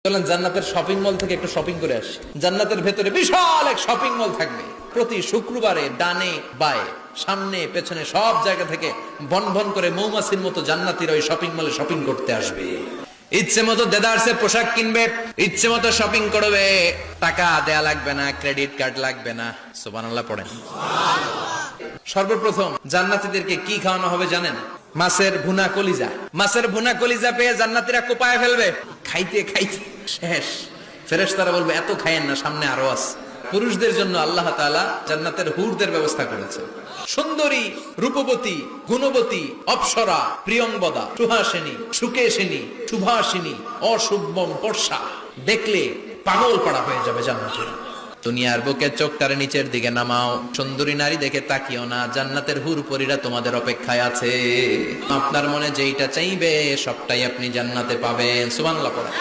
চলেন জান্নাতের shopping mall থেকে একটু শপিং করে আসি। জান্নাতের ভেতরে বিশাল এক শপিং মল থাকবে। প্রতি শুক্রবারে ডানে বায়ে সামনে পেছনে সব জায়গা থেকে বন বন করে মৌমাছির মতো জান্নাতীরা ওই শপিং মলে শপিং করতে আসবে। ইচ্ছে মতো দেদারসে পোশাক কিনবে, ইচ্ছে মতো শপিং করবে, টাকা দেয়া লাগবে না, ক্রেডিট কার্ড লাগবে না। সুবহানাল্লাহ পড়েন। সর্বপ্রথম জান্নাতীদেরকে কি খাওয়ানো হবে জানেন? মাছের ভুনা কলিজা। মাছের ভুনা কলিজা পেয়ে জান্নাতীরা কোপায় ফেলবে। খাইতে খাইতে শেষ। ফেরেশতারা বলবে এত খায়েন না, সামনে আরো আছে। পুরুষদের জন্য আল্লাহ তাআলা জান্নাতের হুরদের ব্যবস্থা করেছে। সুন্দরী, রূপবতী, গুণবতী, অপ্সরা, প্রিয়ংবদা, সুহাসিনী, সুকেশিনী, সুভাষিনী, অশুভম পর্ষা, দেখলে পাগল পাড়া হয়ে যাবে জান্নাতীরা। দুনিয়ার বুকে চোখটারে নিচের দিকে নামাও, সুন্দরী নারী দেখে তাকিও না, জান্নাতের হুরপরীরা তোমাদের অপেক্ষায় আছে। আপনার মনে যেইটা চাইবে সবটাই আপনি জান্নাতে পাবেন। সুবহানাল্লাহ পড়েন।